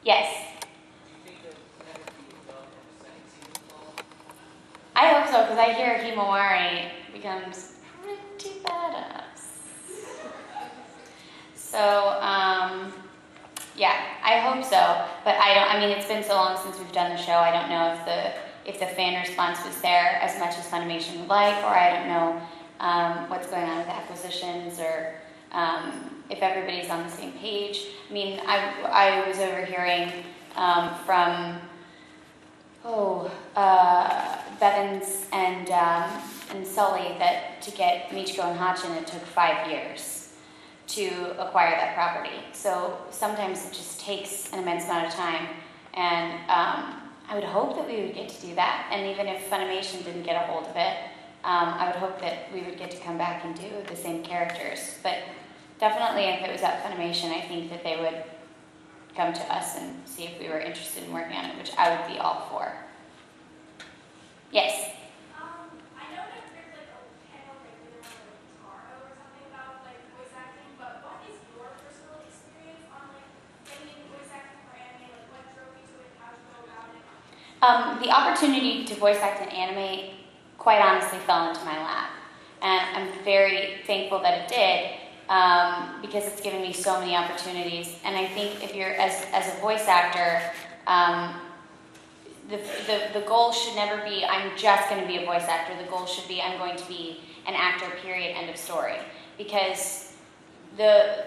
Yes. I hope so, because I hear Himawari becomes pretty badass. So, yeah, I hope so. But I mean, it's been so long since we've done the show. I don't know if the fan response was there as much as Funimation would like, or I don't know what's going on with acquisitions, or if everybody's on the same page. I mean, I was overhearing from Bevins and Sully that to get Michiko and Hachin, it took 5 years to acquire that property. So sometimes it just takes an immense amount of time, and I would hope that we would get to do that. And even if Funimation didn't get a hold of it, I would hope that we would get to come back and do the same characters. But definitely, if it was at Funimation, I think that they would come to us and see if we were interested in working on it, which I would be all for. Yes? I know that there's like a panel like tomorrow or something about like voice acting, but what is your personal experience on like getting into voice acting for anime? Like what drove you to it? How did you go about it? The opportunity to voice act in anime quite honestly fell into my lap. And I'm very thankful that it did. Because it's given me so many opportunities, and I think if you're as a voice actor, the goal should never be I'm just going to be a voice actor. The goal should be I'm going to be an actor. Period. End of story. Because the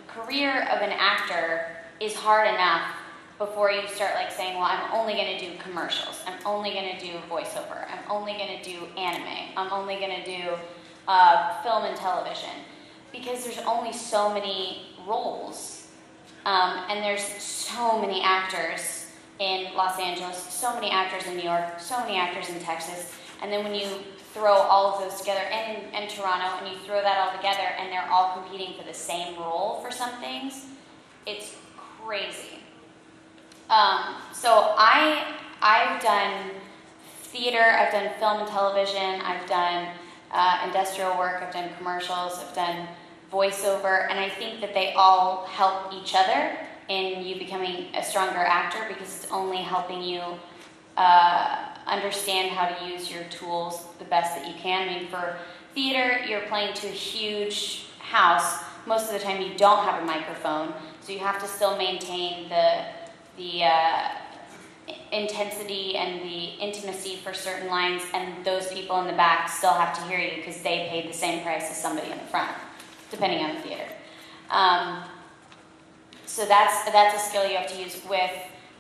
career of an actor is hard enough before you start like saying, well, I'm only going to do commercials. I'm only going to do voiceover. I'm only going to do anime. I'm only going to do film and television. Because there's only so many roles, and there's so many actors in Los Angeles, so many actors in New York, so many actors in Texas, and then when you throw all of those together, and in Toronto, and you throw that all together, and they're all competing for the same role for some things, it's crazy. So I've done theater, I've done film and television, I've done industrial work, I've done commercials, I've done voiceover, and I think that they all help each other in you becoming a stronger actor, because it's only helping you understand how to use your tools the best that you can. I mean, for theater, you're playing to a huge house. Most of the time you don't have a microphone, so you have to still maintain the intensity and the intimacy for certain lines, and those people in the back still have to hear you because they paid the same price as somebody in the front, depending on the theater. So that's a skill you have to use with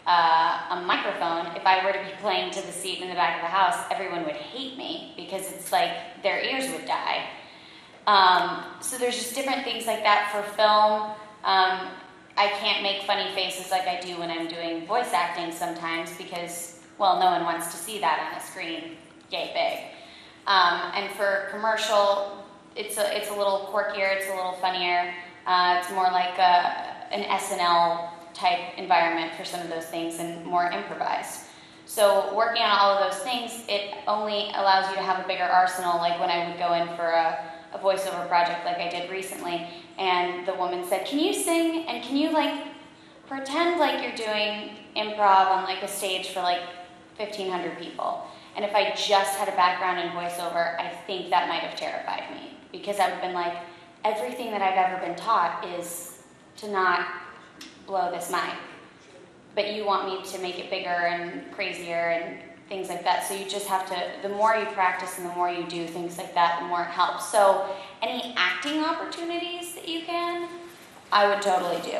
a microphone. If I were to be playing to the seat in the back of the house, everyone would hate me because it's like their ears would die. So there's just different things like that for film. I can't make funny faces like I do when I'm doing voice acting sometimes because, well, no one wants to see that on a screen yay big. And for commercial, it's a little quirkier, it's a little funnier. It's more like an SNL type environment for some of those things and more improvised. So working on all of those things, it only allows you to have a bigger arsenal, like when I would go in for a voiceover project like I did recently, and the woman said, can you sing and can you like pretend like you're doing improv on like a stage for like 1,500 people? And if I just had a background in voiceover, I think that might have terrified me, because I would have been like, everything that I've ever been taught is to not blow this mic, but you want me to make it bigger and crazier and things like that. So you just have to, the more you practice and the more you do things like that, the more it helps. So any acting opportunities that you can, I would totally do.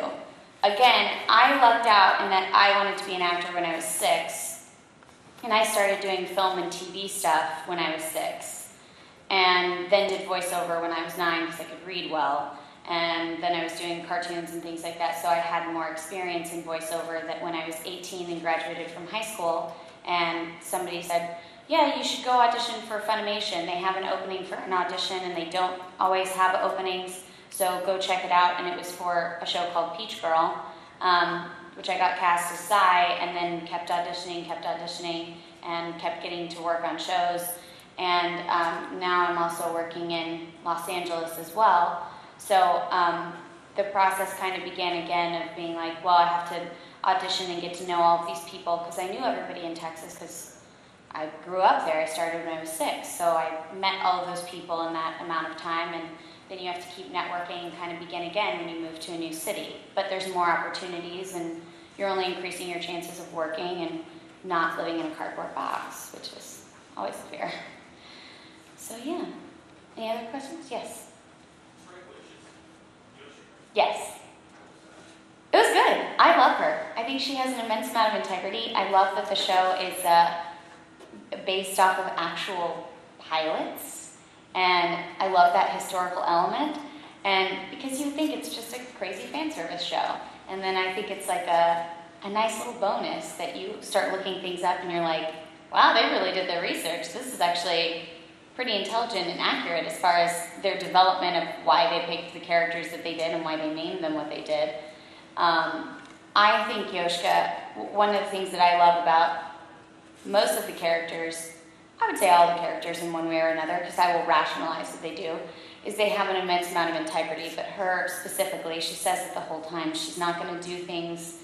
Again, I lucked out in that I wanted to be an actor when I was 6, and I started doing film and TV stuff when I was 6, and then did voiceover when I was 9 because I could read well. And then I was doing cartoons and things like that, so I had more experience in voiceover that when I was 18 and graduated from high school, and somebody said, yeah, you should go audition for Funimation. They have an opening for an audition, and they don't always have openings, so go check it out. And it was for a show called Peach Girl, which I got cast as Sai, and then kept auditioning, and kept getting to work on shows. And now I'm also working in Los Angeles as well. So the process kind of began again of being like, well, I have to audition and get to know all of these people, because I knew everybody in Texas because I grew up there. I started when I was 6, so I met all of those people in that amount of time, and then you have to keep networking and kind of begin again when you move to a new city. But there's more opportunities, and you're only increasing your chances of working and not living in a cardboard box, which is always a fear. So yeah. Any other questions? Yes. Yes. It was good. I love her. I think she has an immense amount of integrity. I love that the show is based off of actual pilots, and I love that historical element. And because you think it's just a crazy fan service show, and then I think it's like a nice little bonus that you start looking things up and you're like, wow, they really did their research. This is actually pretty intelligent and accurate as far as their development of why they picked the characters that they did and why they named them what they did. I think Yoshka, one of the things that I love about most of the characters, I would say all the characters in one way or another, because I will rationalize what they do, is they have an immense amount of integrity. But her specifically, she says it the whole time, she's not going to do things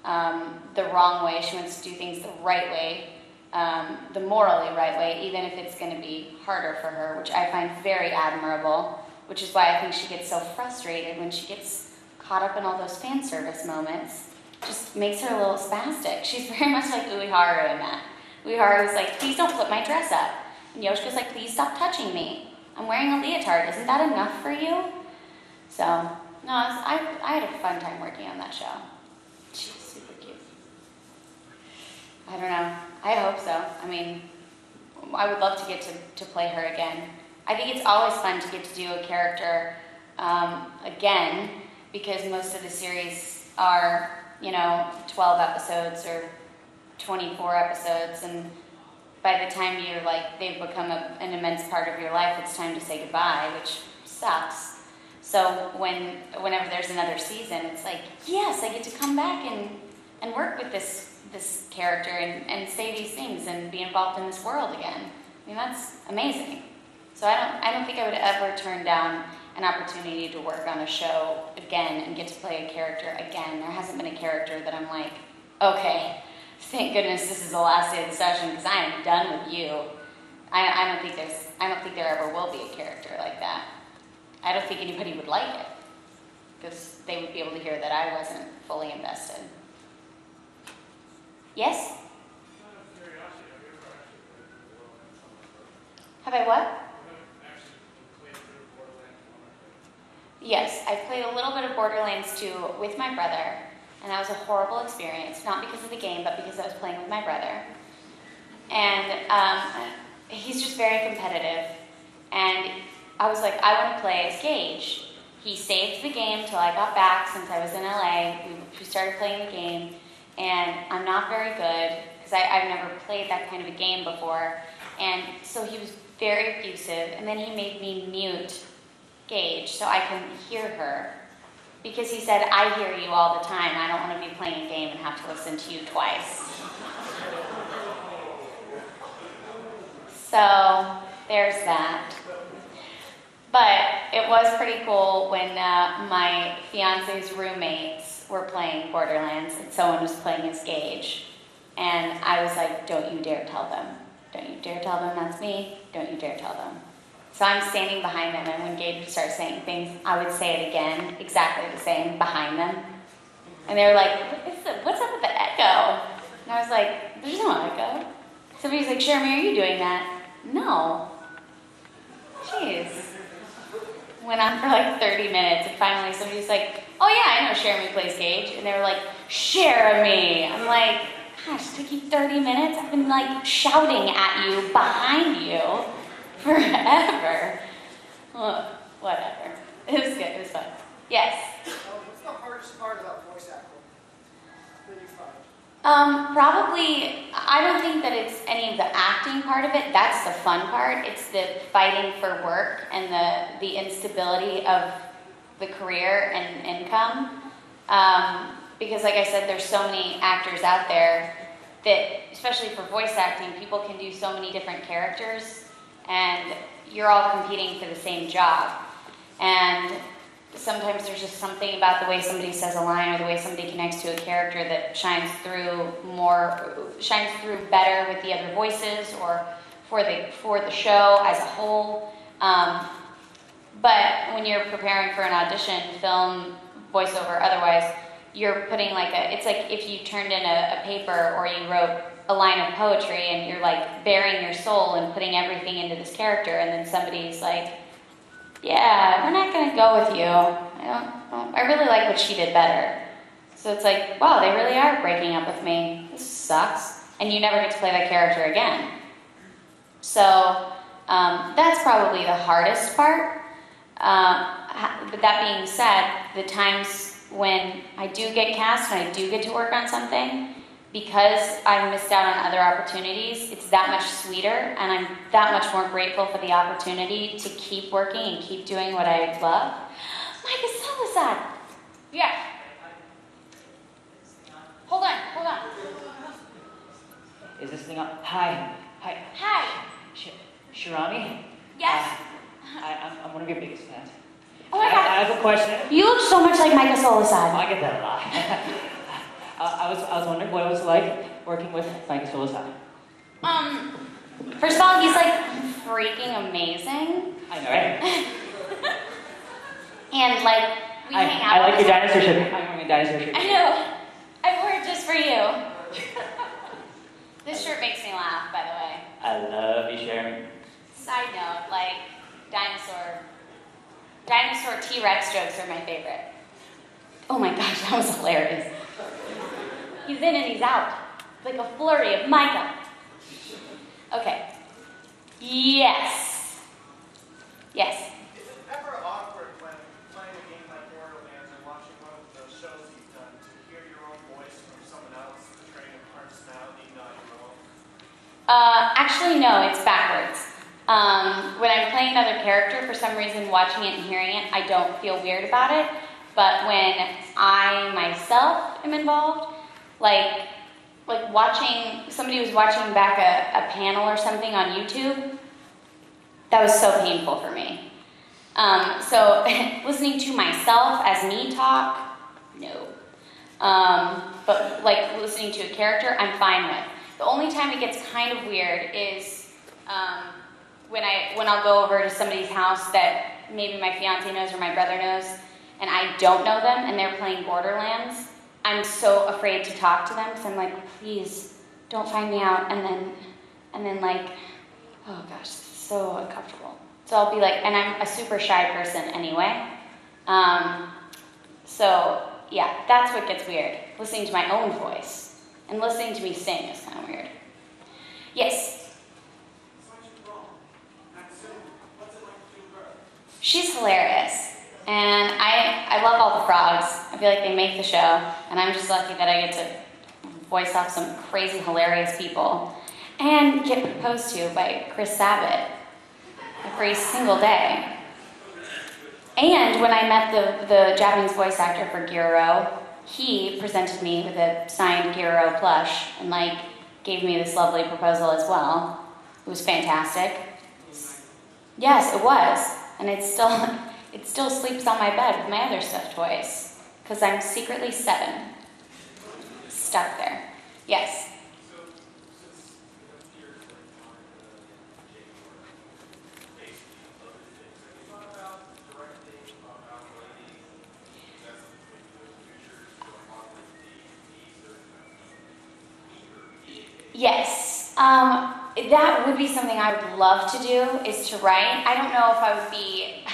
the wrong way. She wants to do things the right way, the morally right way, even if it's going to be harder for her, which I find very admirable, which is why I think she gets so frustrated when she gets caught up in all those fan service moments. Just makes her a little spastic. She's very much like Uehara in that. Uehara was like, please don't flip my dress up. And Yoshika's like, please stop touching me. I'm wearing a leotard. Isn't that enough for you? So, no, I had a fun time working on that show. She's super cute. I don't know. I hope so. I mean, I would love to get to play her again. I think it's always fun to get to do a character again, because most of the series are, 12 episodes or 24 episodes, and by the time you're like, they've become an immense part of your life, it's time to say goodbye, which sucks. So whenever there's another season, it's like, yes, I get to come back and work with this character and say these things and be involved in this world again. I mean, that's amazing. So I don't think I would ever turn down an opportunity to work on a show again and get to play a character again. There hasn't been a character that I'm like, okay, thank goodness this is the last day of the session because I am done with you. I don't think there ever will be a character like that. I don't think anybody would like it, because they would be able to hear that I wasn't fully invested. Yes? Out of curiosity, have you ever actually played through Borderlands? Have I what? Have you actually played through Borderlands? Yes, I played a little bit of Borderlands 2 with my brother, and that was a horrible experience, not because of the game, but because I was playing with my brother. And he's just very competitive, and I was like, I want to play as Gage. He saved the game till I got back since I was in LA. We started playing the game, and I'm not very good, because I've never played that kind of a game before. And so he was very abusive, and then he made me mute Gage so I couldn't hear her, because he said, I hear you all the time. I don't want to be playing a game and have to listen to you twice. So there's that. But it was pretty cool when my fiance's roommates were playing Borderlands and someone was playing as Gage. And I was like, don't you dare tell them. Don't you dare tell them that's me. Don't you dare tell them. So I'm standing behind them, and when Gage would start saying things, I would say it again, exactly the same, behind them. And they were like, what's up with the echo? And I was like, there's no echo. Somebody's like, Cherami, are you doing that? No. Jeez. Went on for like 30 minutes, and finally somebody's like, oh yeah, I know Cherami plays Gage. And they were like, Cherami. I'm like, gosh, it took you 30 minutes? I've been like shouting at you, behind you, forever. Well, whatever. It was good, it was fun. Yes? What's the hardest part about voice acting that you find? Probably, I don't think that it's any of the acting part of it. That's the fun part. It's the fighting for work and the instability of the career and income. Because like I said, there's so many actors out there that, especially for voice acting, people can do so many different characters, and you're all competing for the same job. And sometimes there's just something about the way somebody says a line or the way somebody connects to a character that shines through better with the other voices or for the show as a whole. But when you're preparing for an audition, film, voiceover, otherwise, you're putting it's like if you turned in a paper or you wrote a line of poetry and you're like bearing your soul and putting everything into this character, and then somebody's like, yeah, we're not going to go with you. I really like what she did better. So it's like, wow, they really are breaking up with me. This sucks. And you never get to play that character again. So that's probably the hardest part. But that being said, the times when I do get cast and I do get to work on something, because I missed out on other opportunities, it's that much sweeter, and I'm that much more grateful for the opportunity to keep working and keep doing what I love. Micah Salazar! Yeah. Hold on. Is this thing on? Hi. Cherami? Yes. I'm one of your biggest fans. Oh my God. I have a question. You look so much like Micah Salazar. I get that a lot. I was wondering what it was like working with Micah Salazar. First of all, he's like freaking amazing. I know, right? And like, we hang out. I like your dinosaur shirt. I'm wearing a dinosaur shirt. I know. I wore it just for you. This shirt makes me laugh, by the way. I love you, Cherami. Side note, like, dinosaur T-Rex jokes are my favorite. Oh my gosh, that was hilarious. He's in and he's out. Like a flurry of Micah. Okay. Yes. Is it ever awkward when playing a game like Borderlands or watching one of the shows you've done to hear your own voice from someone else portraying a personality, not your own? Actually, no, it's backwards. When I'm playing another character, for some reason, watching it and hearing it, I don't feel weird about it. But when I myself am involved, like watching, somebody was watching back a panel or something on YouTube, that was so painful for me. So listening to myself as me talk, no. But like listening to a character, I'm fine with. The only time it gets kind of weird is when I'll go over to somebody's house that maybe my fiance knows or my brother knows, and I don't know them, and they're playing Borderlands. I'm so afraid to talk to them because I'm like, please don't find me out, and then like, oh gosh, this is so uncomfortable. So I'll be like, and I'm a super shy person anyway. So yeah, that's what gets weird. Listening to my own voice and listening to me sing is kind of weird. Yes. Natsu, what's it like to do her? She's hilarious. And I love all the frogs. I feel like they make the show. And I'm just lucky that I get to voice off some crazy, hilarious people. And get proposed to by Chris Sabat every single day. And when I met the Japanese voice actor for Giro, he presented me with a signed Giro plush and like gave me this lovely proposal as well. It was fantastic. Yes, it was. And it still sleeps on my bed with my other stuffed toys because I'm secretly 7. Stuck there. Yes. Yes. That would be something I would love to do, is to write. I don't know if I would be,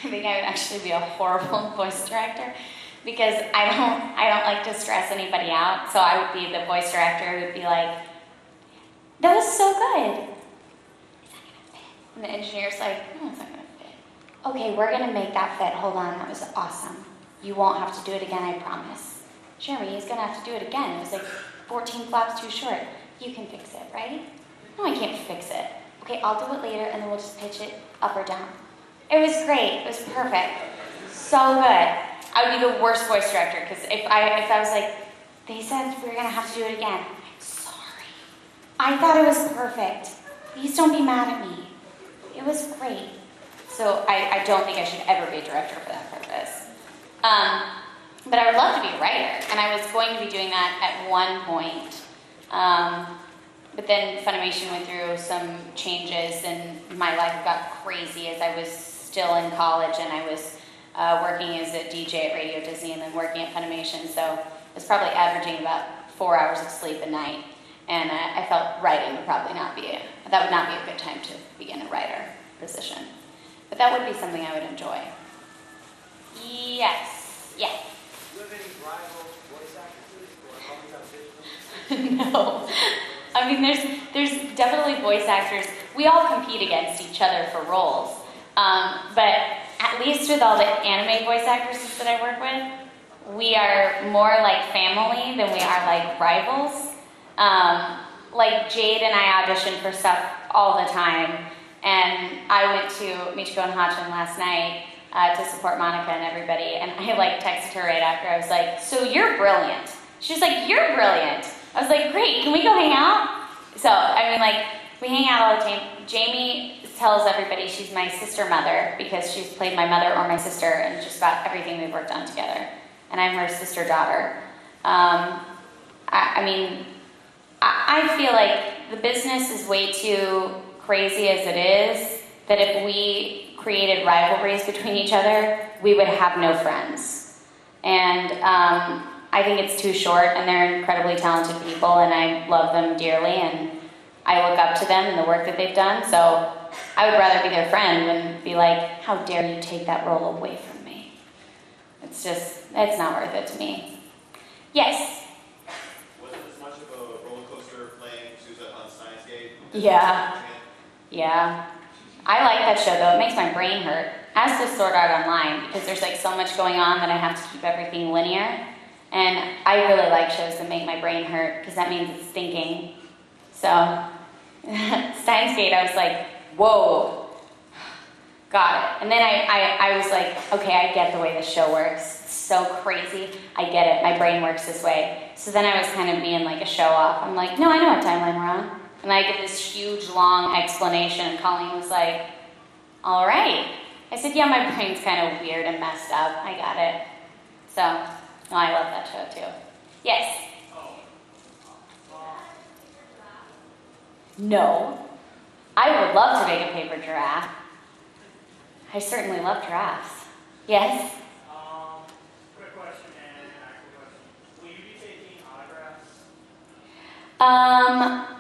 I think I would actually be a horrible voice director because I don't like to stress anybody out. So I would be the voice director who would be like, that was so good. Is that going to fit? And the engineer's like, no, it's not going to fit. Okay, we're going to make that fit. Hold on, that was awesome. You won't have to do it again, I promise. Cherami, he's going to have to do it again. It was like 14 flaps too short. You can fix it, right? No, I can't fix it. Okay, I'll do it later, and then we'll just pitch it up or down. It was great. It was perfect. So good. I would be the worst voice director, because if I was like, they said we're going to have to do it again. Sorry. I thought it was perfect. Please don't be mad at me. It was great. So I don't think I should ever be a director for that purpose. But I would love to be a writer, and I was going to be doing that at one point. But then Funimation went through some changes, and my life got crazy as I was still in college, and I was working as a DJ at Radio Disney and then working at Funimation. So I was probably averaging about 4 hours of sleep a night, and I felt writing would probably not be that would not be a good time to begin a writer position. But that would be something I would enjoy. Yes. Yeah. Do you have any rival voice actresses or always auditions? No. I mean, there's definitely voice actors. We all compete against each other for roles. But at least with all the anime voice actresses that I work with, we are more like family than we are like rivals. Like Jade and I audition for stuff all the time. And I went to Michiko and Hachin last night to support Monica and everybody. And I like texted her right after. I was like, so you're brilliant. She was like, you're brilliant. I was like, great, can we go hang out? So, I mean, like, we hang out all the time. Jamie tells everybody she's my sister mother because she's played my mother or my sister in just about everything we've worked on together. And I'm her sister daughter. I feel like the business is way too crazy as it is, that if we created rivalries between each other, we would have no friends. And I think it's too short, and they're incredibly talented people, and I love them dearly, and I look up to them and the work that they've done, so I would rather be their friend than be like, how dare you take that role away from me? It's not worth it to me. Yes? Was it as much of a roller coaster playing Susan on Science Gate? Yeah. I like that show, though. It makes my brain hurt. As does Sword Art Online, because there's like so much going on that I have to keep everything linear. And I really like shows that make my brain hurt, because that means it's thinking. So, Steins Gate, I was like, whoa, got it. And then I was like, okay, I get the way this show works. It's so crazy. I get it. My brain works this way. So then I was kind of being like a show-off. I'm like, no, I know what timeline we're on. And I give this huge, long explanation, and Colleen was like, all right. I said, yeah, my brain's kind of weird and messed up. I got it. So, no, I love that show, too. Yes? No. I would love to make a paper giraffe. I certainly love giraffes. Yes? Quick question and an actual question. Will you be taking autographs?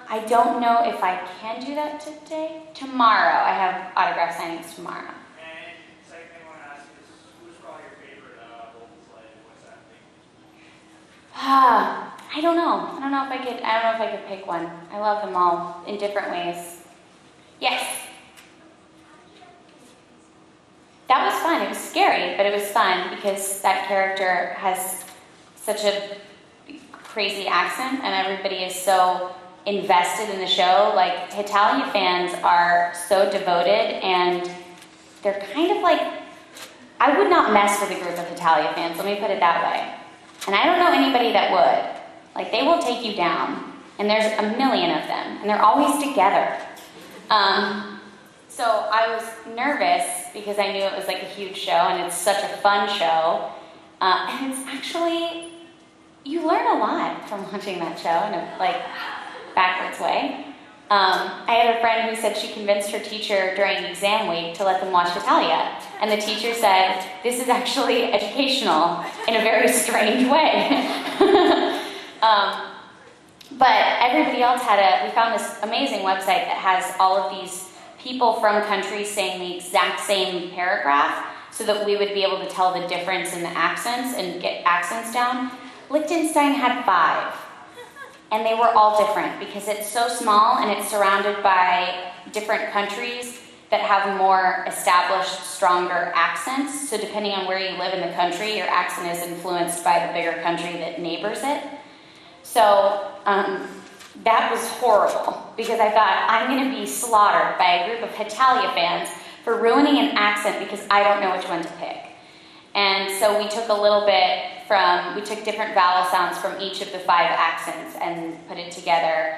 I don't know if I can do that today. Tomorrow. I have autograph signings tomorrow. And second thing I want to ask is, who's probably your favorite vocal play and voice acting? I don't know. I don't know if I could pick one. I love them all in different ways. Yes? That was fun. It was scary, but it was fun because that character has such a crazy accent and everybody is so invested in the show. Like, Hitalia fans are so devoted, and they're kind of like, I would not mess with a group of Hitalia fans, let me put it that way. And I don't know anybody that would. Like, they will take you down, and there's a million of them, and they're always together. So I was nervous because I knew it was like a huge show, and it's such a fun show. And it's actually, you learn a lot from watching that show in a like backwards way. I had a friend who said she convinced her teacher during exam week to let them watch Hitalia. And the teacher said, this is actually educational in a very strange way. But everybody else we found this amazing website that has all of these people from countries saying the exact same paragraph so that we would be able to tell the difference in the accents and get accents down. Liechtenstein had 5. And they were all different because it's so small and it's surrounded by different countries that have more established, stronger accents. So depending on where you live in the country, your accent is influenced by the bigger country that neighbors it. So that was horrible because I thought, I'm going to be slaughtered by a group of Hitalia fans for ruining an accent because I don't know which one to pick. And so we took we took different vowel sounds from each of the 5 accents and put it together,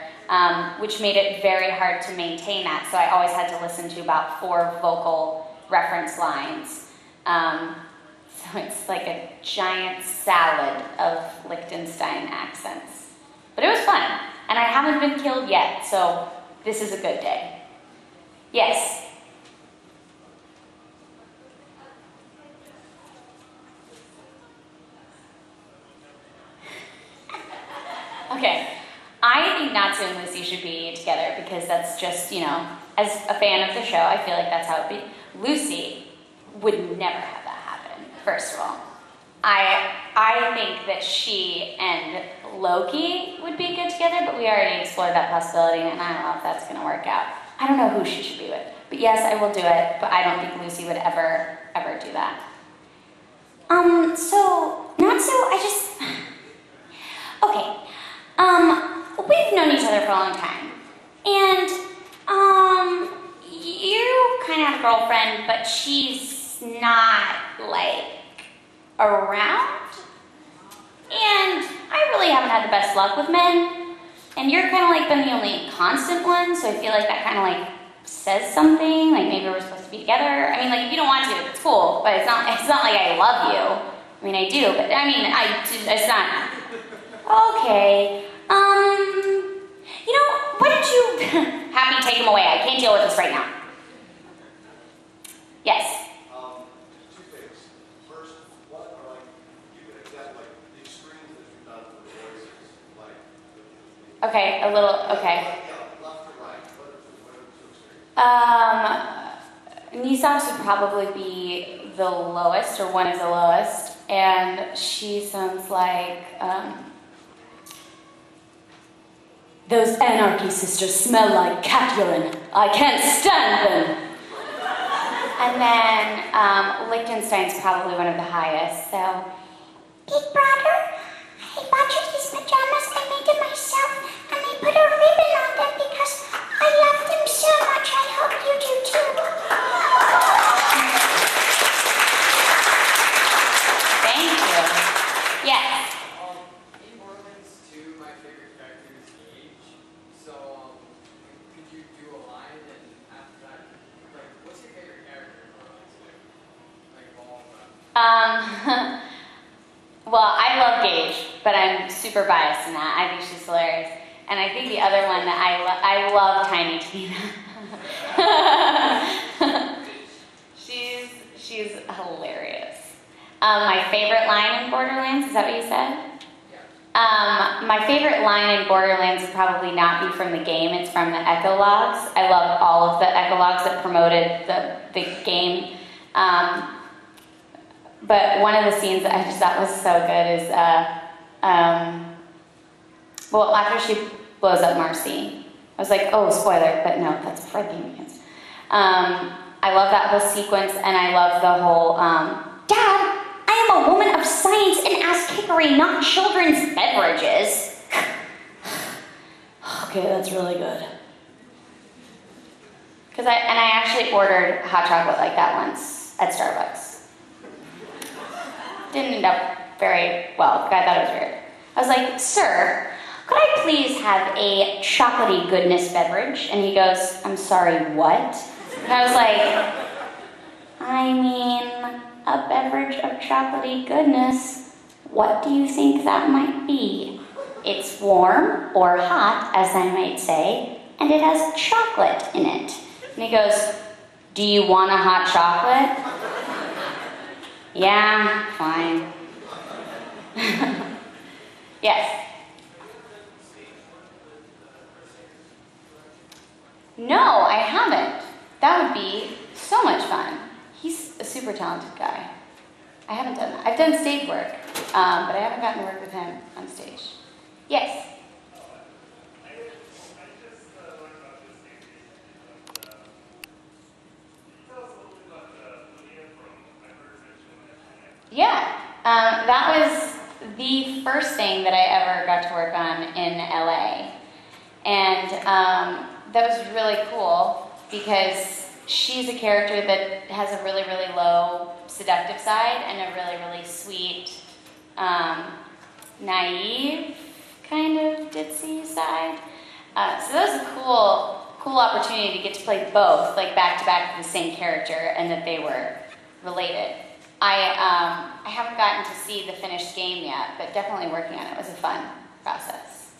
which made it very hard to maintain that. So I always had to listen to about 4 vocal reference lines. So So it's like a giant salad of Liechtenstein accents. But it was fun, and I haven't been killed yet, so this is a good day. Yes? Okay. I think Natsu and Lucy should be together because that's just, as a fan of the show, I feel like that's how it would be. Lucy would never have that happen, first of all. I think that she and Loki would be good together, but we already explored that possibility, and I don't know if that's going to work out. I don't know who she should be with. But yes, I will do it, but I don't think Lucy would ever do that. So, Natsu, okay. We've known each other for a long time, and, you kind of have a girlfriend, but she's not, around, and I really haven't had the best luck with men, and you're kind of, been the only constant one, so I feel like that kind of, says something, maybe we're supposed to be together. I mean, if you don't want to, it's cool, but it's not like I love you. I mean, I do, but, it's not. Okay, why don't you have me take him away? I can't deal with this right now. Yes? Two things. First, what are you can accept the extremes that you've done for the voices, Okay, a little, okay. Yeah, left to right. What are the two extremes? Nisak's would probably be the lowest, or one of the lowest, and she sounds like, those anarchy sisters smell like cat urine. I can't stand them. And then Liechtenstein's probably one of the highest, so. Big brother, I bought you these pajamas. I made them myself, and I put a ribbon on them because I love them so much. I hope you do too. Thank you. Yes. In Borderlands 2, my favorite character is Gage. So, could you do a line and after that, what's your favorite character in Borderlands 2? All of them. Well, I love Gage, but I'm super biased in that. I think she's hilarious. And I think the other one that I love Tiny Tina. She's hilarious. My favorite line in Borderlands, is that what you said? My favorite line in Borderlands would probably not be from the game, it's from the Echologues. I love all of the Echologues that promoted the game. But one of the scenes that I just thought was so good is, well, after she blows up Marcy, I was like, oh, spoiler, but no, that's before the game begins. I love that whole sequence, and I love the whole, Dad, I am a woman of science and ass-kickery, not children's beverages. Okay, that's really good. I actually ordered hot chocolate like that once at Starbucks. Didn't end up very well. The guy thought it was weird. I was like, sir, could I please have a chocolatey goodness beverage? And he goes, I'm sorry, what? And I was like, I mean, a beverage of chocolatey goodness. What do you think that might be? It's warm, or hot, as I might say, and it has chocolate in it. And he goes, do you want a hot chocolate? Yeah, fine. Yes. No, I haven't. That would be so much fun. He's a super talented guy. I haven't done that. I've done stage work, but I haven't gotten to work with him on stage. Yes? Yeah, that was the first thing that I ever got to work on in LA. And that was really cool because she's a character that has a really, really low seductive side and a really, really sweet, naive kind of ditzy side. So that was a cool opportunity to get to play both, back to back with the same character, and that they were related. I haven't gotten to see the finished game yet, but definitely working on it was a fun process.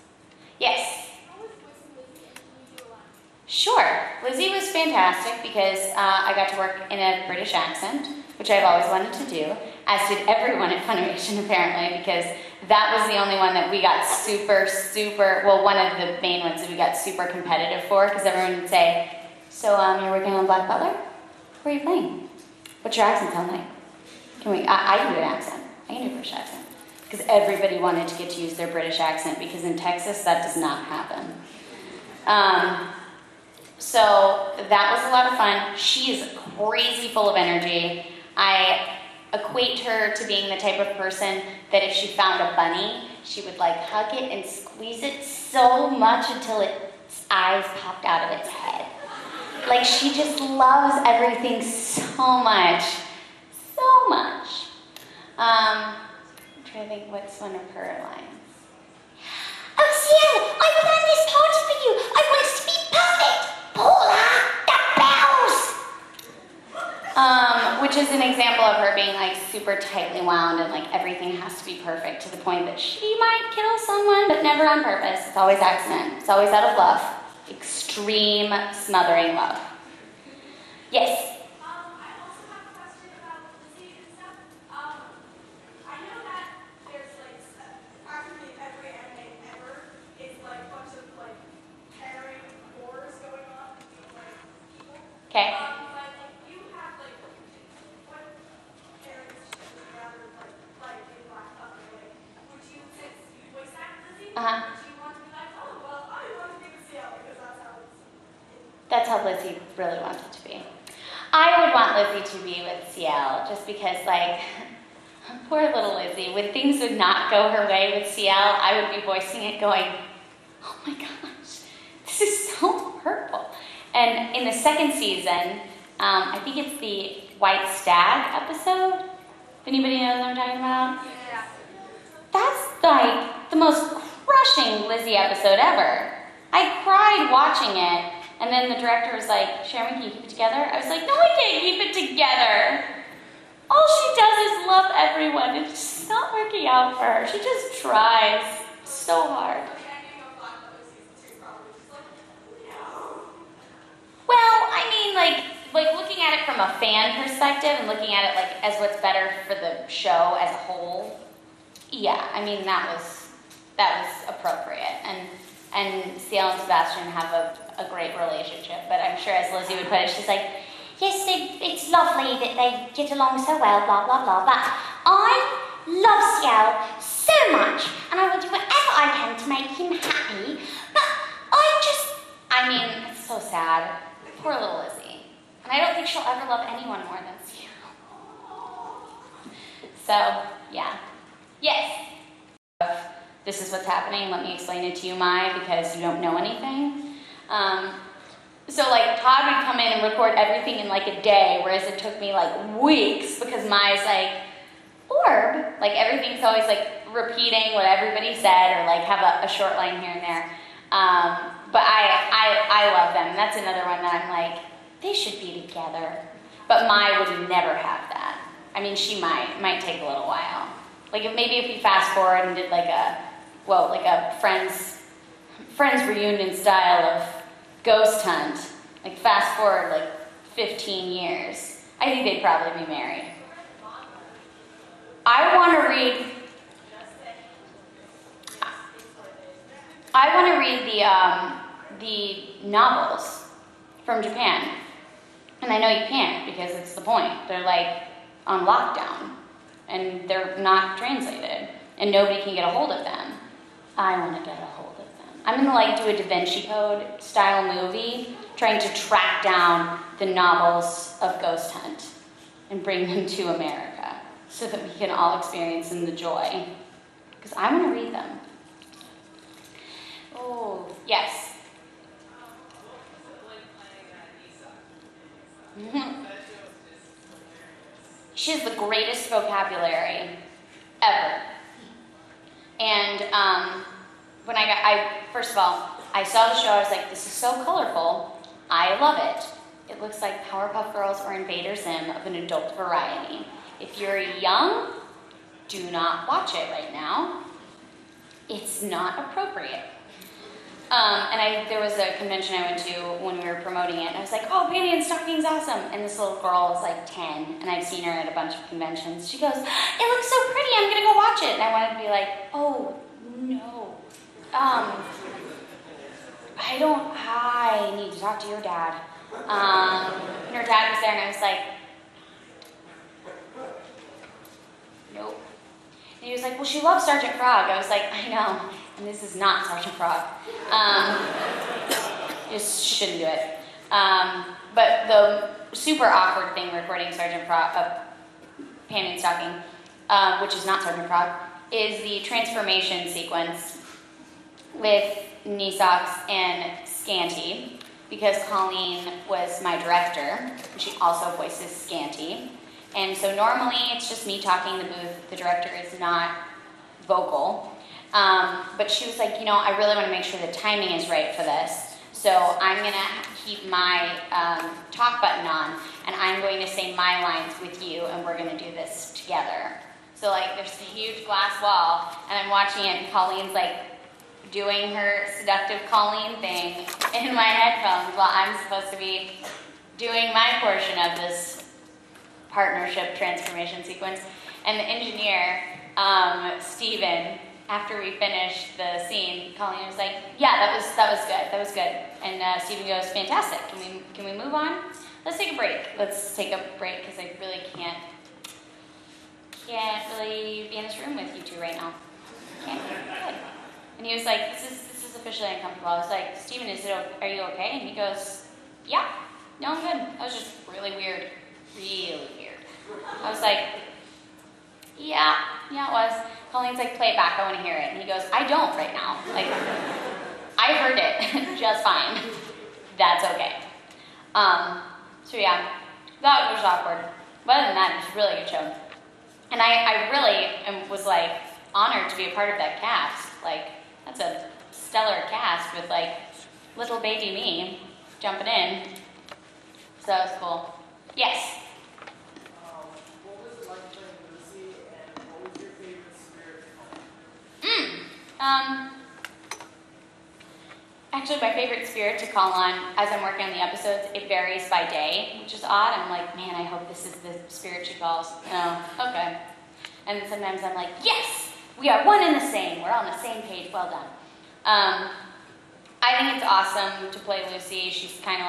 Yes? How was voicing Lizzie and can you do a line? Sure. Lizzie was fantastic because I got to work in a British accent, which I've always wanted to do, as did everyone at Funimation apparently, because that was the only one that we got super, well, one of the main ones that we got super competitive for, because everyone would say, so you're working on Black Butler? Who are you playing? What's your accent sound like? I can do an accent. I can do a British accent. Because everybody wanted to get to use their British accent, because in Texas, that does not happen. So that was a lot of fun. She is crazy full of energy. I equate her to being the type of person that if she found a bunny, she would like hug it and squeeze it so much until its eyes popped out of its head. Like she just loves everything so much. So much. I'm trying to think what's one of her lines. Oh, Ciel, I planned this party for you. I want it to be perfect. Paula, the bells. Which is an example of her being like super tightly wound and like everything has to be perfect to the point that she might kill someone, but never on purpose. It's always accident. It's always out of love. Extreme smothering love. Yes. I also have a question about Lizzie and stuff. I know that there's like practically every anime ever is like a bunch of like pairing wars going on between like people. Okay. But like you have like what pairings would you rather like in Black Butler? Like would you, since you voice act Lizzie, would you want to be like, oh well, I want to be the CL because that's how it's. That's how Lizzie really wants it to be. I would want Lizzie to be with Ciel, just because, like, poor little Lizzie, when things would not go her way with Ciel, I would be voicing it going, oh my gosh, this is so hurtful. And in the second season, I think it's the White Stag episode. Anybody know what I'm talking about? Yeah. That's like the most crushing Lizzie episode ever. I cried watching it. And then the director was like, Cherami, can you keep it together? I was like, no, I can't keep it together. All she does is love everyone. It's just not working out for her. She just tries so hard. Well, I mean, like looking at it from a fan perspective and looking at it like as what's better for the show as a whole, yeah, I mean, that was appropriate. And Ciel and Sebastian have a great relationship, but I'm sure as Lizzie would put it, she's like, yes, it's lovely that they get along so well, blah, blah, blah, but I love Ciel so much, and I will do whatever I can to make him happy, but I mean, it's so sad. Poor little Lizzie. And I don't think she'll ever love anyone more than Ciel. So, yeah. Yes? This is what's happening, let me explain it to you, Mai, because you don't know anything. So like Todd would come in and record everything in like a day, whereas it took me like weeks because Mai's like, orb, like everything's always like repeating what everybody said or like have a short line here and there. But I love them. That's another one that I'm like, they should be together. But Mai would never have that. I mean, she might take a little while. Like if we fast forward and did like a friends reunion style of ghost hunt, like fast forward like 15 years, I think they'd probably be married. I want to read the novels from Japan, and I know you can't because it's the point. They're like on lockdown, and they're not translated, and nobody can get a hold of them. I want to get a hold of them. I'm gonna like do a Da Vinci Code style movie, trying to track down the novels of Ghost Hunt and bring them to America so that we can all experience in the joy. Because I want to read them. Oh, yes. She has the greatest vocabulary ever. And when first of all, I saw the show, I was like, this is so colorful. I love it. It looks like Powerpuff Girls or Invader Zim of an adult variety. if you're young, do not watch it right now. It's not appropriate. There was a convention I went to when we were promoting it, and I was like, oh, Panty and Stocking's awesome. And this little girl was like 10, and I've seen her at a bunch of conventions. She goes, it looks so pretty, I'm gonna go watch it. And I wanted to be like, oh, no. I need to talk to your dad. And her dad was there, and I was like, nope. And he was like, well, she loves Sergeant Frog. I was like, I know, and this is not Sergeant Frog. Just shouldn't do it. But the super awkward thing recording Sergeant Frog, Panty and Stocking, which is not Sergeant Frog, is the transformation sequence with Nisox and Scanty, because Colleen was my director, and she also voices Scanty. And so normally it's just me talking in the booth. The director is not vocal. But she was like, I really want to make sure the timing is right for this. So I'm going to keep my talk button on, and I'm going to say my lines with you, and we're going to do this together. So there's a huge glass wall, and I'm watching it, and Colleen's doing her seductive Colleen thing in my headphones while I'm supposed to be doing my portion of this partnership transformation sequence. And the engineer, Steven, after we finished the scene, Colleen was like, yeah, that was good. And Steven goes, fantastic. Can we move on? Let's take a break. Because I really can't really be in this room with you two right now. Can't. Good. And he was like, this is officially uncomfortable. I was like, Steven, are you okay? And he goes, yeah, no, I'm good. That was just really weird. Really weird. I was like, yeah, it was. Colleen's like, play it back, I want to hear it. And he goes, I don't right now. I heard it just fine. That's okay. So yeah, that was awkward. But other than that, it was a really good show. And I really was honored to be a part of that cast. That's a stellar cast with little baby me jumping in. So that was cool. Yes? What was it like playing Lucy, and what was your favorite spirit? Actually, my favorite spirit to call on as I'm working on the episodes, it varies by day, which is odd. I'm like, man, I hope this is the spirit she calls. No, okay. And sometimes I'm like, yes! We are one and the same. We're on the same page. Well done. I think it's awesome to play Lucy. She's kind of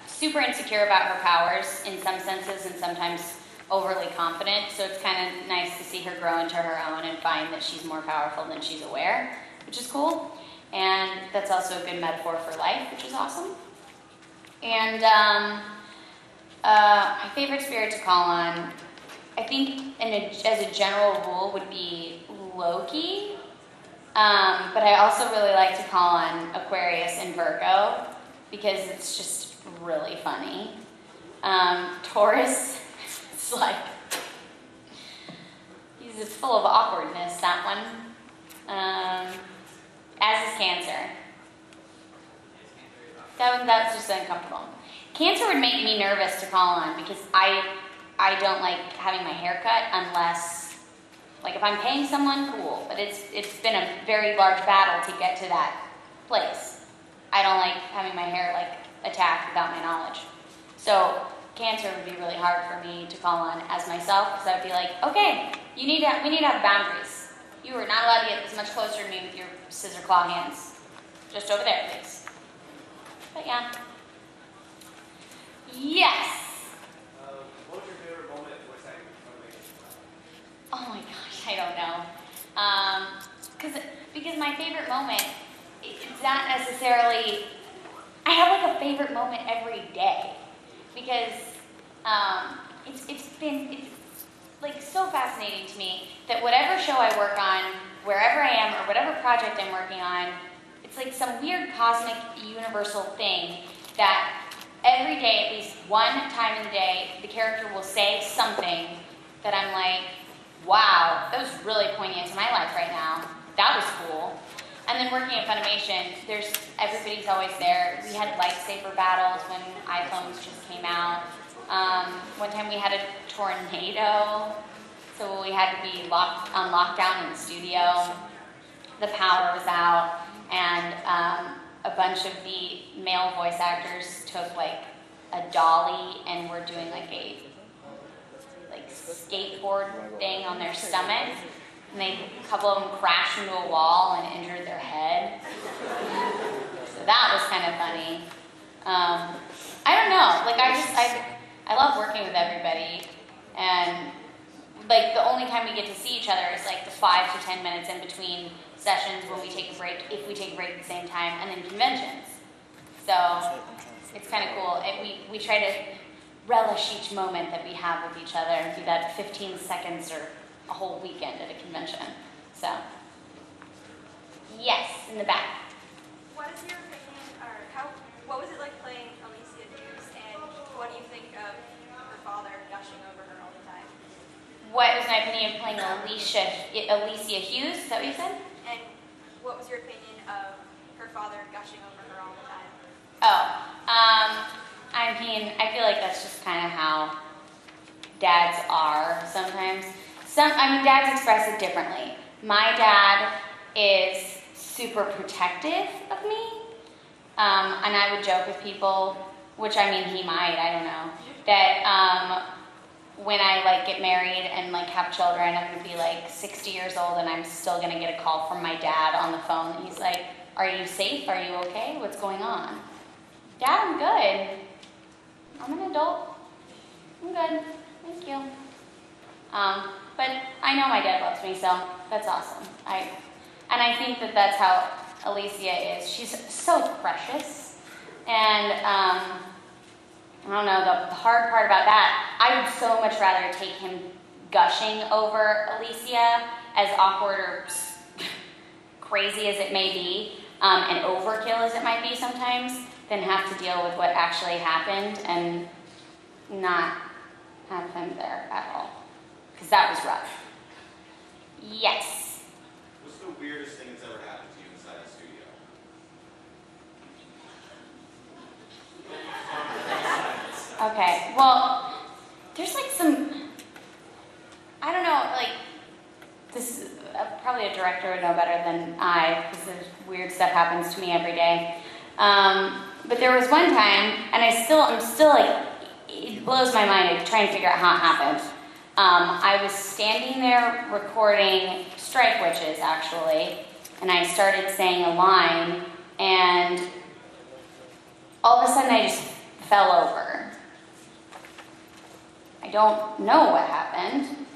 super insecure about her powers in some senses and sometimes overly confident. So it's kind of nice to see her grow into her own and find that she's more powerful than she's aware, which is cool. And that's also a good metaphor for life, which is awesome. And my favorite spirit to call on, I think as a general rule, would be Loki. But I also really like to call on Aquarius and Virgo because it's just really funny. Taurus, it's he's full of awkwardness, that one. As is Cancer. That's just uncomfortable. Cancer would make me nervous to call on because I don't like having my hair cut unless, if I'm paying someone, cool. But it's been a very large battle to get to that place. I don't like having my hair, attacked without my knowledge. So Cancer would be really hard for me to call on as myself because I'd be like, okay, we need to have boundaries. You are not allowed to get this much closer to me with your scissor claw hands. Just over there, please. But yeah. Yes. What was your favorite moment in voice acting? Oh my gosh, I don't know. Because my favorite moment, it's not necessarily, I have a favorite moment every day. Because it's been so fascinating to me that whatever show I work on, wherever I am, or whatever project I'm working on, it's some weird cosmic universal thing that every day, at least one time in the day, the character will say something that I'm like, wow, that was really poignant to my life right now. That was cool. And then working at Funimation, everybody's always there. We had lightsaber battles when iPhones just came out. One time we had a tornado, so we had to be on lockdown in the studio. The power was out, and a bunch of the male voice actors took like a dolly and were doing like a skateboard thing on their stomach. And a couple of them crashed into a wall and injured their head. So that was kind of funny. I don't know. Like I love working with everybody, and like the only time we get to see each other is like the 5 to 10 minutes in between sessions when we take a break, if we take a break at the same time, and then conventions. So it's kind of cool. We try to relish each moment that we have with each other, be that 15 seconds or a whole weekend at a convention. So, yes, in the back. What is your opinion, or what was it like playing Alicia Hughes, and what do you think of her father gushing over her all the time? What was my opinion of playing Alicia Hughes? Is that what you said? And what was your opinion of her father gushing over her all the time? I mean, I feel like that's just kind of how dads are sometimes. Dads express it differently. My dad is super protective of me, and I would joke with people, which I mean he might, I don't know, that when I like get married and like have children, I'm gonna be like 60 years old and I'm still gonna get a call from my dad on the phone. And he's like, "Are you safe? Are you okay? What's going on?" "Dad, I'm good. I'm an adult. I'm good. Thank you." But I know my dad loves me, so that's awesome. I think that that's how Alicia is. She's so precious, and I don't know, the hard part about that, I would so much rather take him gushing over Alicia, as awkward or crazy as it may be, and overkill as it might be sometimes, than have to deal with what actually happened and not have him there at all. Because that was rough. Yes. What's the weirdest thing that's ever happened to you inside the studio? Okay, well, there's like some, I don't know, like, this is probably a director would know better than I, because there's weird stuff happens to me every day. But there was one time, and I'm still like, it blows my mind trying to figure out how it happened. I was standing there recording Strike Witches, actually, and I started saying a line, and all of a sudden I just fell over. I don't know what happened.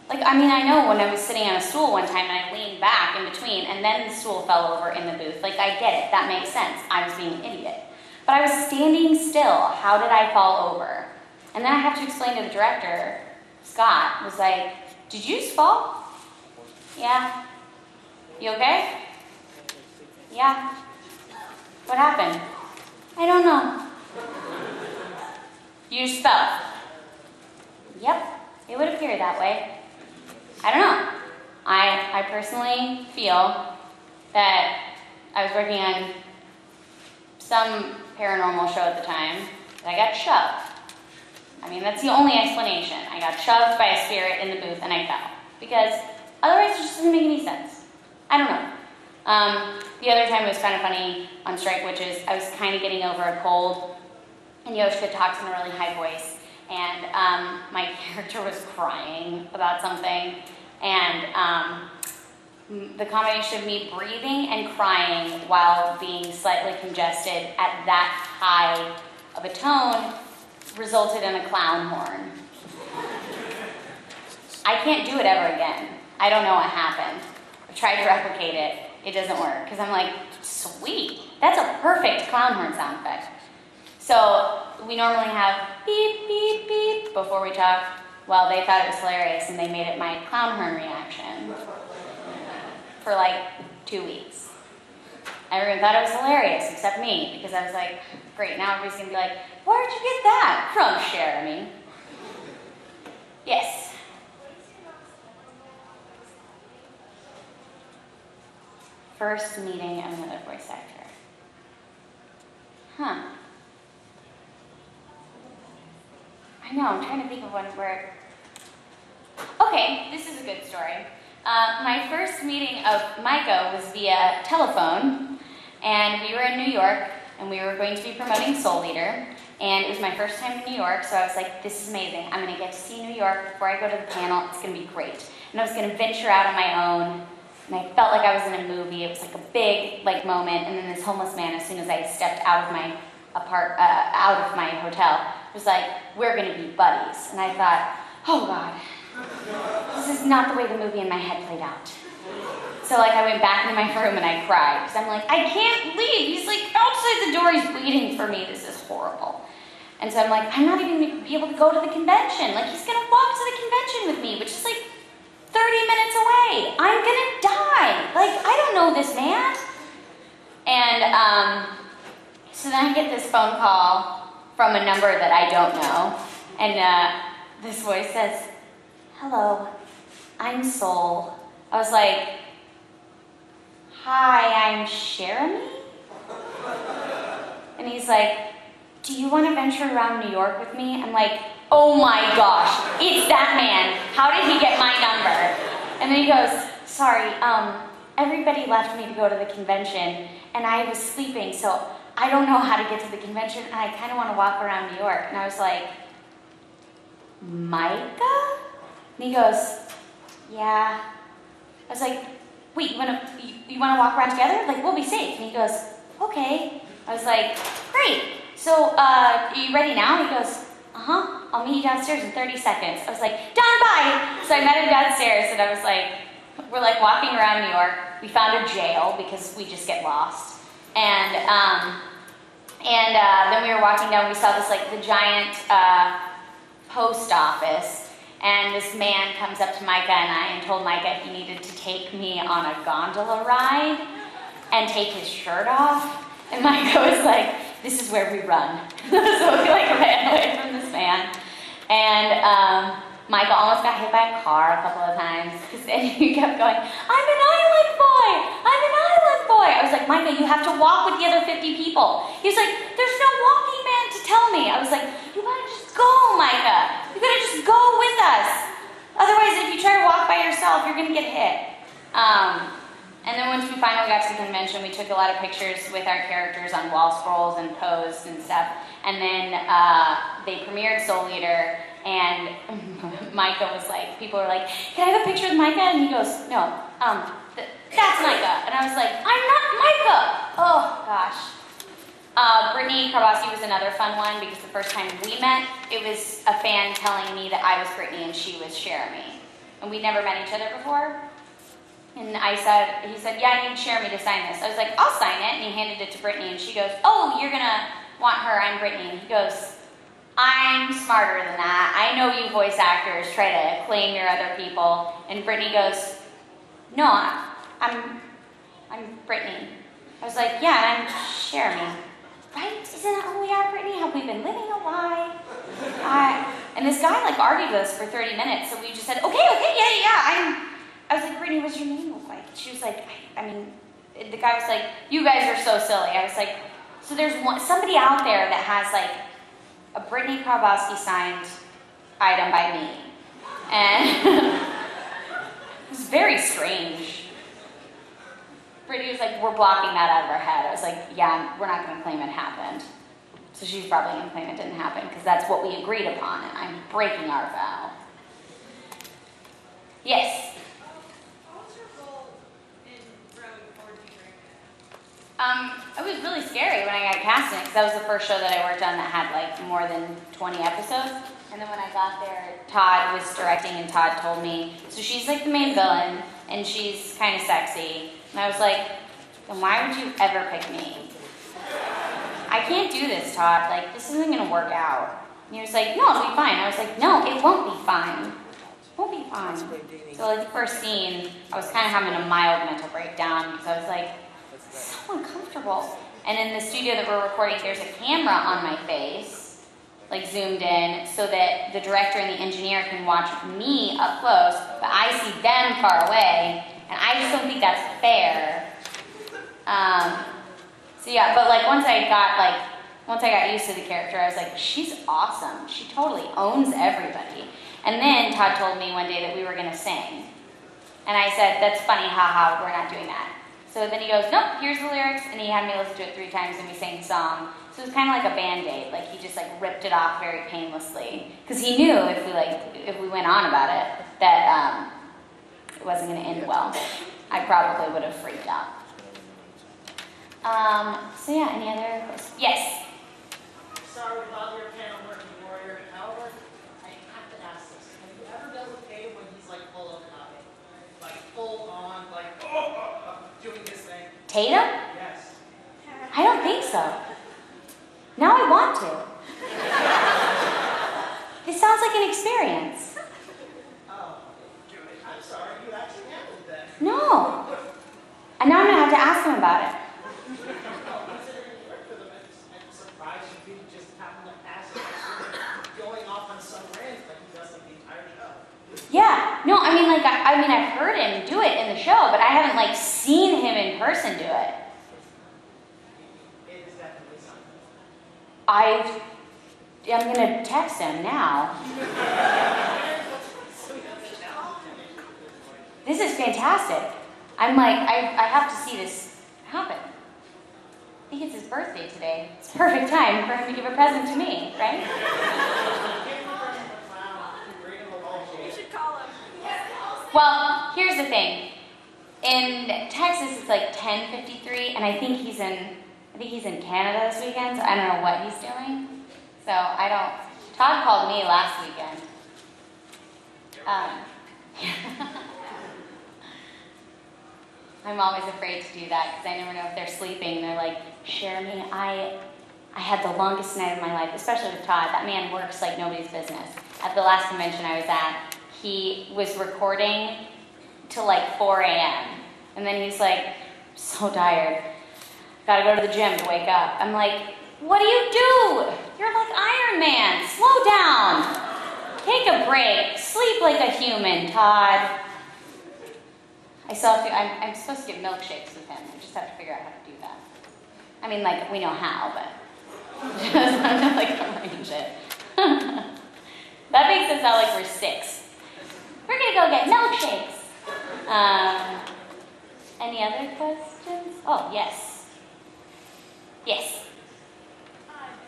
Like, I mean, I know when I was sitting on a stool one time and I leaned back in between, and then the stool fell over in the booth. Like, I get it. That makes sense. I was being an idiot. But I was standing still. How did I fall over? And then I have to explain to the director, Scott, was like, "Did you just fall?" "Yeah." "You okay?" "Yeah." "What happened?" "I don't know." "You just fell?" "Yep, it would appear that way." I don't know. I personally feel that I was working on some paranormal show at the time, and I got shoved. I mean, that's the only explanation. I got shoved by a spirit in the booth and I fell. Because otherwise it just doesn't make any sense. I don't know. The other time it was kind of funny on Strike Witches. I was kind of getting over a cold, and Yoshika talks in a really high voice, and my character was crying about something, and the combination of me breathing and crying while being slightly congested at that high of a tone resulted in a clown horn. I can't do it ever again. I don't know what happened. I tried to replicate it. It doesn't work, because I'm like, sweet, that's a perfect clown horn sound effect. So we normally have beep, beep, beep before we talk. Well, they thought it was hilarious, and they made it my clown horn reaction for like 2 weeks. Everyone thought it was hilarious, except me, because I was like, great, now everybody's gonna be like, "Where'd you get that from, Cherami?" Yes. First meeting of another voice actor. I know, I'm trying to think of one where... Okay, this is a good story. My first meeting of Micah was via telephone, and we were in New York, and we were going to be promoting Soul Leader, and it was my first time in New York, so I was like, this is amazing. I'm going to get to see New York before I go to the panel. It's going to be great. And I was going to venture out on my own, and I felt like I was in a movie. It was like a big moment, and then this homeless man, as soon as I stepped out of my hotel, was like, we're going to be buddies. And I thought, oh God, this is not the way the movie in my head played out. So I went back into my room and I cried, because I'm like, I can't leave. He's like outside the door, he's waiting for me. This is horrible. And so I'm like, I'm not even going to be able to go to the convention. Like, he's going to walk to the convention with me, which is like 30 minutes away. I'm going to die. Like, I don't know this man. And so then I get this phone call from a number that I don't know. And this voice says, hello, I'm Soul. I was like, hi, I'm Cherami? And he's like, do you want to venture around New York with me? I'm like, oh my gosh, it's that man. How did he get my number? And then he goes, sorry, everybody left me to go to the convention, and I was sleeping, so I don't know how to get to the convention, and I kind of want to walk around New York. And I was like, Micah? And he goes, yeah. I was like, wait, you want to walk around together? Like, we'll be safe. And he goes, okay. I was like, great. So, are you ready now? He goes, uh-huh. I'll meet you downstairs in 30 seconds. I was like, done, bye. So I met him downstairs, and I was like, we're like walking around New York. We found a jail because we just get lost. And then we were walking down. We saw this the giant post office, and this man comes up to Micah and I and told Micah he needed to take me on a gondola ride and take his shirt off. And Micah was like, this is where we run. So we ran away from this man. And Micah almost got hit by a car a couple of times, and he kept going, I'm an island boy! I'm an island boy! I was like, Micah, you have to walk with the other 50 people. He was like, there's no walking man to tell me. I was like, you gotta just go, Micah. You gotta just go with us. Otherwise, if you try to walk by yourself, you're gonna get hit. And then once we finally got to the convention, we took a lot of pictures with our characters on wall scrolls and posed and stuff. And then they premiered Soul Leader, and Micah was like, people were like, can I have a picture with Micah? And he goes, no, that's Micah. And I was like, I'm not Micah. Oh, gosh. Brittany Karbowski was another fun one, because the first time we met, it was a fan telling me that I was Brittany and she was Cherami. And we'd never met each other before. And he said, yeah, I need Cherami to sign this. I was like, I'll sign it. And he handed it to Brittany, and she goes, oh, you're going to want her. I'm Brittany. And he goes, I'm smarter than that. I know you voice actors try to claim your other people. And Brittany goes, no, I'm Brittany. I was like, yeah, I'm Cherami. Right? Isn't that who we are, Brittany? Have we been living a lie? And this guy argued with us for 30 minutes. So we just said, okay, yeah. I was like, Brittany, what's your name look like? She was like, the guy was like, you guys are so silly. I was like, so there's somebody out there that has a Brittany Karbowski signed item by me. And it was very strange. Brittany was like, we're blocking that out of our head. I was like, yeah, we're not going to claim it happened. So she's probably going to claim it didn't happen, because that's what we agreed upon, and I'm breaking our vow. Yes? It was really scary when I got cast in it, because that was the first show that I worked on that had more than 20 episodes. And then when I got there, Todd was directing, and Todd told me, so she's the main villain, and she's kind of sexy. And I was like, then why would you ever pick me? I can't do this, Todd. This isn't going to work out. And he was like, no, it'll be fine. I was like, no, it won't be fine. It won't be fine. So the first scene, I was kind of having a mild mental breakdown, because I was like, so uncomfortable. And in the studio that we're recording, there's a camera on my face, zoomed in, so that the director and the engineer can watch me up close, but I see them far away, and I just don't think that's fair. So yeah, but once I got Once I got used to the character, I was like, she's awesome. She totally owns everybody. And then Todd told me one day that we were going to sing. And I said, that's funny, haha, we're not doing that. So then he goes, nope, here's the lyrics. And he had me listen to it 3 times and we sang the song. So it was kind of like a Band-Aid. Like he just like ripped it off very painlessly. Because he knew if we went on about it, that it wasn't going to end well. I probably would have freaked out. So yeah, any other questions? Yes? Sorry to bother your panel working warrior. However, I have to ask this. Have you ever dealt with Dave when he's like full of nothing? Like full on, like, doing his thing? Tatum? Yes. I don't think so. Now I want to. This sounds like an experience. Oh, I'm sorry, you actually handled that. No. And now I'm going to have to ask him about it. Well, considering you work for them, I'm surprised you didn't just happen to pass it going off on some rant like he does like the entire show. Yeah. No, I mean, like, I've heard him do it in the show, but I haven't, like, seen him in person do it. It is definitely something. I'm going to text him now. This is fantastic. I'm like, I have to see this happen. I think it's his birthday today. It's a perfect time for him to give a present to me, right? You should call him. Well, here's the thing. In Texas, it's like 10:53, and I think he's in Canada this weekend, so I don't know what he's doing. So I don't. Todd called me last weekend. I'm always afraid to do that because I never know if they're sleeping. They're like, Cherami, I had the longest night of my life, especially with Todd. That man works like nobody's business. At the last convention I was at, he was recording till like 4 a.m. And then he's like, so tired. Gotta go to the gym to wake up. I'm like, what do you do? You're like Iron Man. Slow down. Take a break. Sleep like a human, Todd. I'm supposed to get milkshakes with him. I just have to figure out how to do that. I mean, like, we know how, but just have to, like, arrange it. That makes it sound like we're 6. We're going to go get milkshakes. Any other questions? Oh, yes. Yes.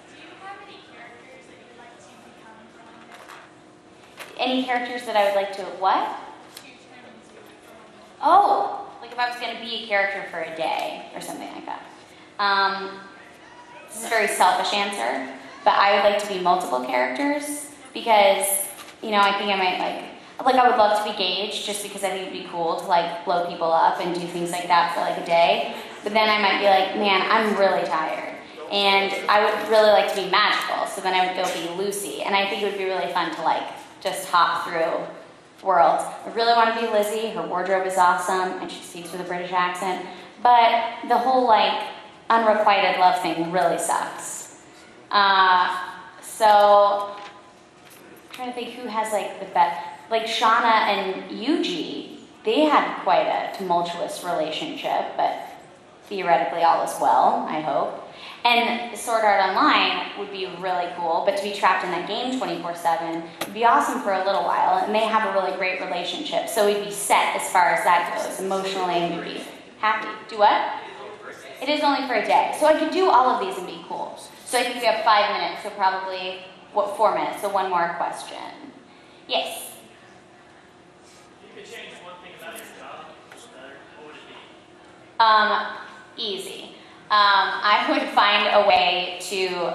Do you have any characters that you'd like to become from? Any characters that I would like to what? To turn into from? Oh, like if I was going to be a character for a day or something like that. This is a very selfish answer, but I would like to be multiple characters because, you know, I think I might like I would love to be Gage just because I think it'd be cool to like blow people up and do things like that for like a day. But then I might be like, man, I'm really tired. And I would really like to be magical, so then I would go be Lucy. And I think it would be really fun to like just hop through worlds. I really want to be Lizzie. Her wardrobe is awesome, and she speaks with a British accent. But the whole like unrequited love thing really sucks. So I'm trying to think who has like the best. Like Shauna and Yuji, they had quite a tumultuous relationship, but theoretically all is well, I hope. And Sword Art Online would be really cool, but to be trapped in that game 24/7 would be awesome for a little while, and they have a really great relationship, so we'd be set as far as that goes, emotionally, and we'd be happy. Do what? It is only for a day, so I could do all of these and be cool. So I think we have 5 minutes, so probably, 4 minutes, so one more question. Yes? You could change one thing about your job, what would it be? Easy. I would find a way to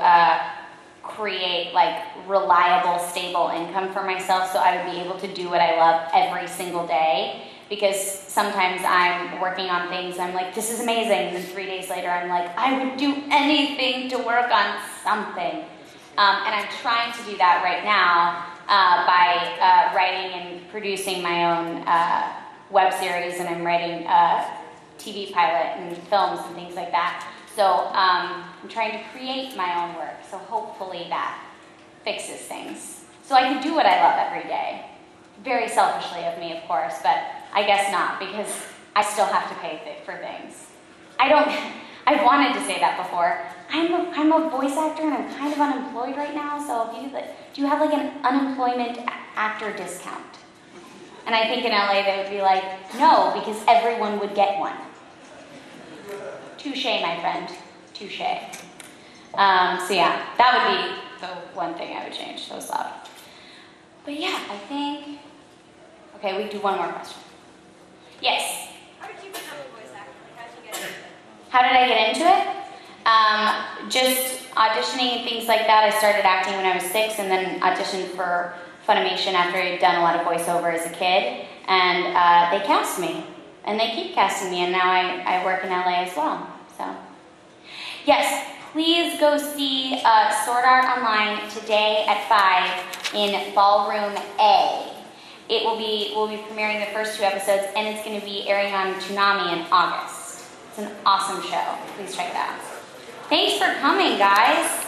create like reliable, stable income for myself so I would be able to do what I love every single day. Because sometimes I'm working on things, I'm like, this is amazing. And then 3 days later, I'm like, I would do anything to work on something. And I'm trying to do that right now by writing and producing my own web series, and I'm writing TV pilot and films and things like that. So I'm trying to create my own work. So hopefully that fixes things. So I can do what I love every day. Very selfishly of me, of course, but I guess not, because I still have to pay for things. I've wanted to say that before. I'm a voice actor and I'm kind of unemployed right now, so if you do you have like an unemployment actor discount? And I think in LA they would be like, no, because everyone would get one. Touche, my friend. Touche. So yeah, that would be the one thing I would change. So loud. But yeah, I think. Okay, we do one more question. Yes. How did you become a voice actor? Like, how did you get into it? How did I get into it? Just auditioning and things like that. I started acting when I was 6, and then auditioned for Funimation after I'd done a lot of voiceover as a kid, and they cast me, and they keep casting me, and now I work in LA as well. So, yes, please go see Sword Art Online today at 5 in Ballroom A. We'll be premiering the first 2 episodes, and it's going to be airing on Toonami in August. It's an awesome show. Please check it out. Thanks for coming, guys.